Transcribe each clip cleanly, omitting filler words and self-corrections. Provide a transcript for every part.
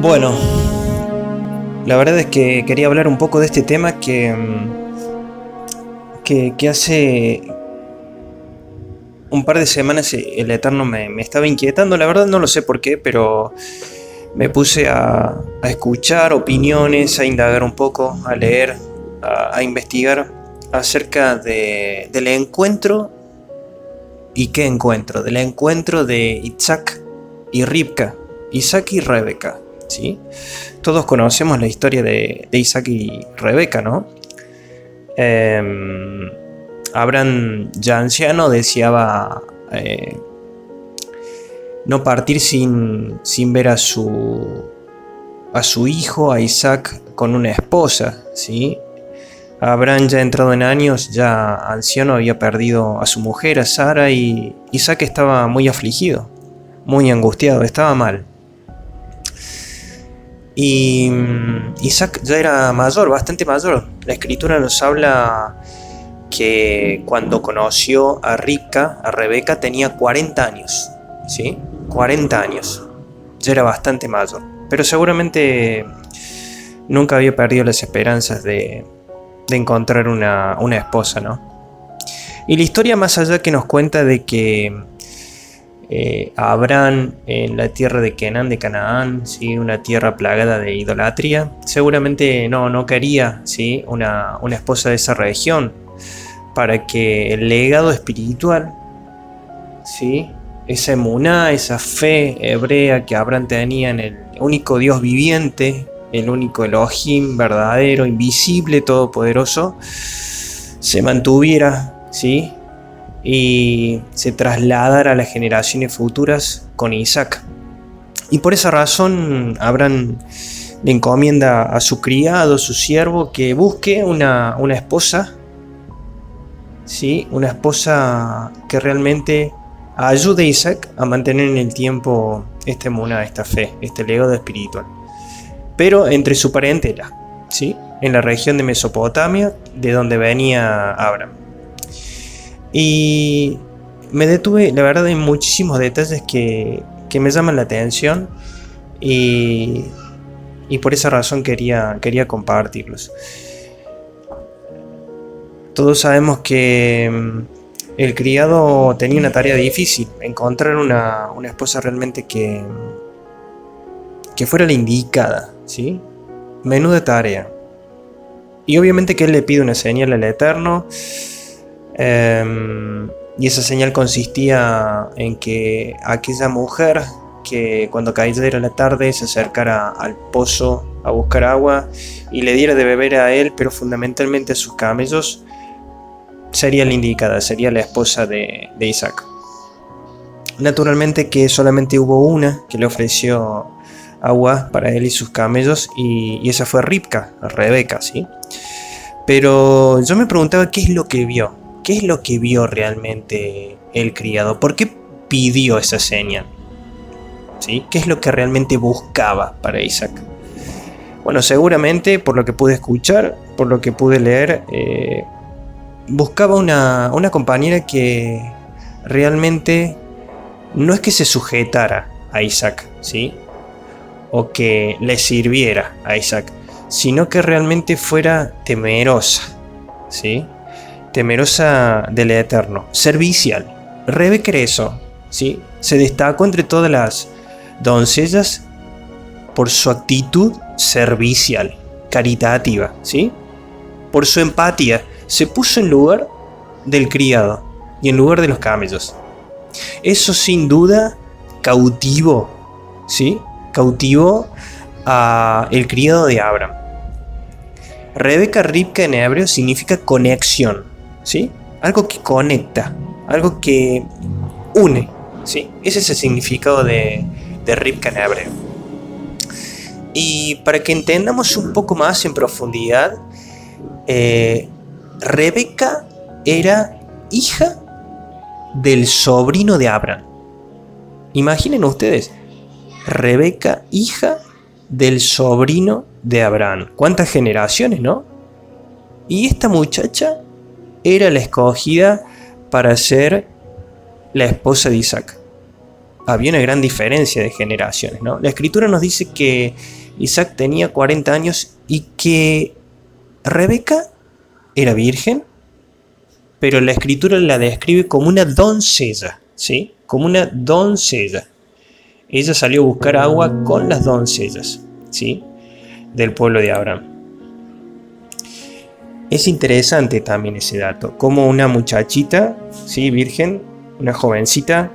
Bueno, la verdad es que quería hablar un poco de este tema que hace un par de semanas el Eterno me estaba inquietando. La verdad no lo sé por qué, pero me puse a escuchar opiniones, a indagar un poco, a leer, a investigar acerca del encuentro. ¿Y qué encuentro? Del encuentro de Isaac y Rivka, Isaac y Rebeca, ¿sí? Todos conocemos la historia de Isaac y Rebeca, ¿no? Abraham, ya anciano, deseaba no partir sin ver a su hijo, a Isaac, con una esposa, ¿sí? Abraham, ya entrado en años, ya anciano, había perdido a su mujer, a Sara, y Isaac estaba muy afligido, muy angustiado, estaba mal. Y Isaac ya era mayor, bastante mayor. La escritura nos habla que cuando conoció a Rivka, a Rebeca, tenía 40 años, ¿sí? 40 años. Ya era bastante mayor. Pero seguramente nunca había perdido las esperanzas de encontrar una esposa, ¿no? Y la historia, más allá, que nos cuenta de que Abraham, en la tierra de Canaán, ¿sí? Una tierra plagada de idolatría, seguramente no quería, ¿sí? una esposa de esa región, para que el legado espiritual, ¿sí? Esa emuná, esa fe hebrea que Abraham tenía en el único Dios viviente, el único Elohim verdadero, invisible, todopoderoso, se mantuviera, ¿sí? Y se trasladara a las generaciones futuras con Isaac. Y por esa razón Abraham le encomienda a su criado, su siervo, que busque una esposa, ¿sí? Una esposa que realmente ayude a Isaac a mantener en el tiempo esta emuná, esta fe, este legado espiritual. Pero entre su parentela, ¿sí? En la región de Mesopotamia, de donde venía Abraham. Y me detuve, la verdad, en muchísimos detalles que me llaman la atención, y por esa razón quería compartirlos. Todos sabemos que el criado tenía una tarea difícil: encontrar una esposa realmente que fuera la indicada, ¿sí? Menuda tarea. Y obviamente que él le pide una señal al Eterno. Y esa señal consistía en que aquella mujer, que cuando cayera la tarde se acercara al pozo a buscar agua y le diera de beber a él, pero fundamentalmente a sus camellos, sería la indicada, sería la esposa de Isaac. Naturalmente que solamente hubo una que le ofreció agua para él y sus camellos, y esa fue Rebeca, ¿sí? Pero yo me preguntaba qué es lo que vio. ¿Qué es lo que vio realmente el criado? ¿Por qué pidió esa señal? ¿Sí? ¿Qué es lo que realmente buscaba para Isaac? Bueno, seguramente, por lo que pude escuchar, por lo que pude leer, buscaba una compañera que realmente no es que se sujetara a Isaac, ¿sí? O que le sirviera a Isaac, sino que realmente fuera temerosa, ¿sí? Temerosa del Eterno, servicial. Rebeca era eso, ¿sí? Se destacó entre todas las doncellas por su actitud servicial, caritativa, ¿sí? Por su empatía. Se puso en lugar del criado y en lugar de los camellos. Eso sin duda cautivó, ¿sí? Cautivó a el criado de Abraham. Rebeca, Rivka en hebreo significa conexión, ¿sí? Algo que conecta, algo que une, ¿sí? Ese es el significado de Rivka en hebreo. Y para que entendamos un poco más en profundidad, Rebeca era hija del sobrino de Abraham. Imaginen ustedes, Rebeca, hija del sobrino de Abraham. ¿Cuántas generaciones, no? Y esta muchacha era la escogida para ser la esposa de Isaac. había una gran diferencia de generaciones, ¿no? La escritura nos dice que Isaac tenía 40 años y que Rebeca era virgen, pero la escritura la describe como una doncella, ¿sí? Como una doncella. Ella salió a buscar agua con las doncellas, ¿sí? Del pueblo de Abraham. Es interesante también ese dato, como una muchachita, ¿sí? Virgen, una jovencita,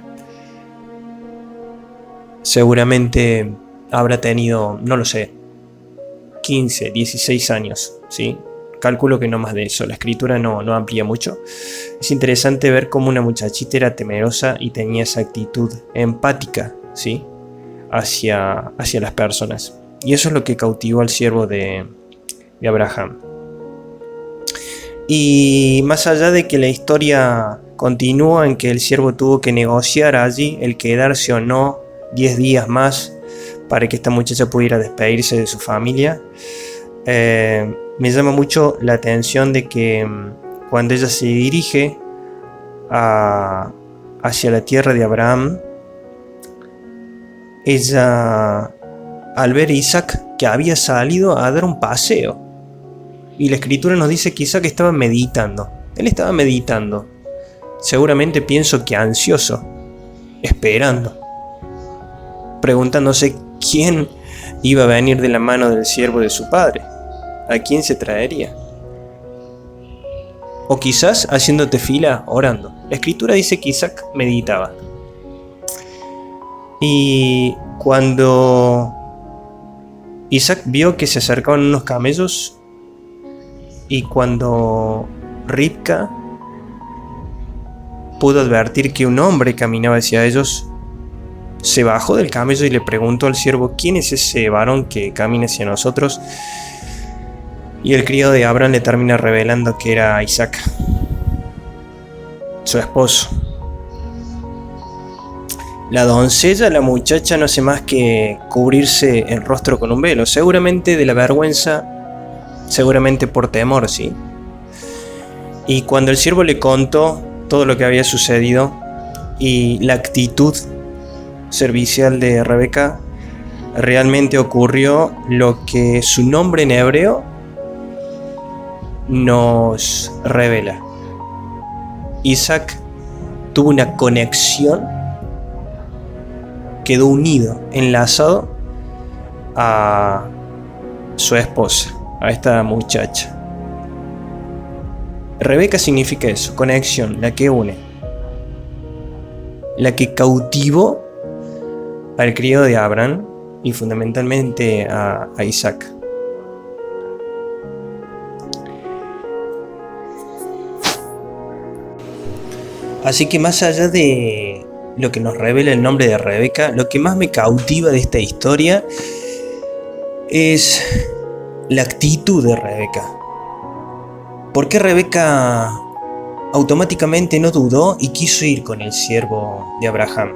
seguramente habrá tenido, no lo sé, 15, 16 años, ¿sí? Calculo que no más de eso, la escritura no amplía mucho. Es interesante ver cómo una muchachita era temerosa y tenía esa actitud empática, ¿sí? hacia las personas. Y eso es lo que cautivó al siervo de Abraham. Y más allá de que la historia continúa en que el siervo tuvo que negociar allí el quedarse o no 10 días más para que esta muchacha pudiera despedirse de su familia, me llama mucho la atención de que cuando ella se dirige hacia la tierra de Abraham, ella, al ver a Isaac que había salido a dar un paseo, y la escritura nos dice que Isaac estaba meditando. Él estaba meditando, seguramente pienso que ansioso, esperando, preguntándose quién iba a venir de la mano del siervo de su padre, a quién se traería. O quizás haciéndote fila orando. La escritura dice que Isaac meditaba. Y cuando Isaac vio que se acercaban unos camellos, y cuando Ribka pudo advertir que un hombre caminaba hacia ellos, se bajó del camello y le preguntó al siervo: ¿quién es ese varón que camina hacia nosotros? Y el criado de Abraham le termina revelando que era Isaac, su esposo. La doncella, la muchacha, no hace más que cubrirse el rostro con un velo, seguramente de la vergüenza, seguramente por temor, ¿sí? Y cuando el siervo le contó todo lo que había sucedido y la actitud servicial de Rebeca, realmente ocurrió lo que su nombre en hebreo nos revela. Isaac tuvo una conexión, quedó unido, enlazado a su esposa, a esta muchacha. Rebeca significa eso, conexión, la que une, la que cautivó al criado de Abraham y fundamentalmente a Isaac. Así que más allá de lo que nos revela el nombre de Rebeca, lo que más me cautiva de esta historia es la actitud de Rebeca. ¿Por qué Rebeca automáticamente no dudó y quiso ir con el siervo de Abraham?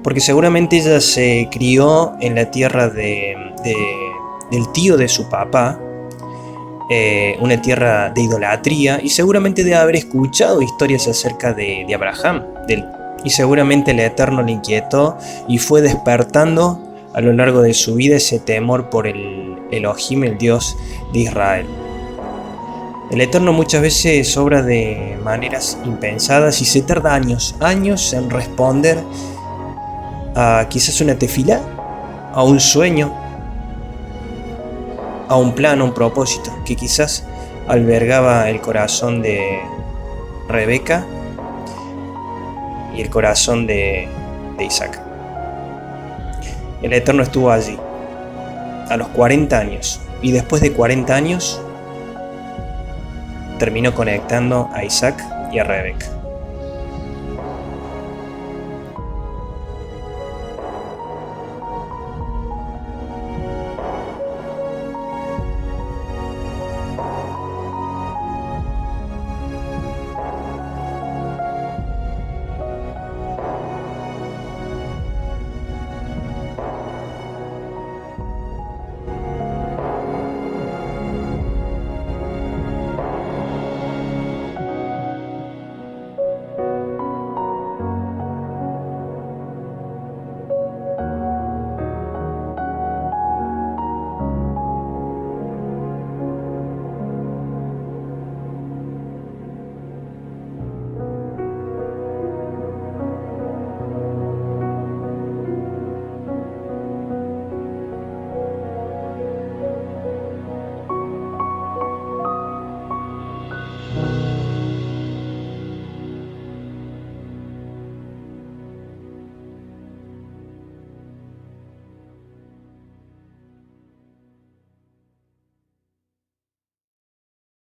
Porque seguramente ella se crió en la tierra del tío de su papá, una tierra de idolatría, y seguramente debe haber escuchado historias acerca de Abraham, y seguramente el Eterno le inquietó y fue despertando a lo largo de su vida ese temor por el Elohim, el Dios de Israel. El Eterno muchas veces obra de maneras impensadas y se tarda años en responder a quizás una tefilá, a un sueño, a un plan, a un propósito que quizás albergaba el corazón de Rebeca y el corazón de Isaac. El Eterno estuvo allí a los 40 años y después de 40 años terminó conectando a Isaac y a Rebeca.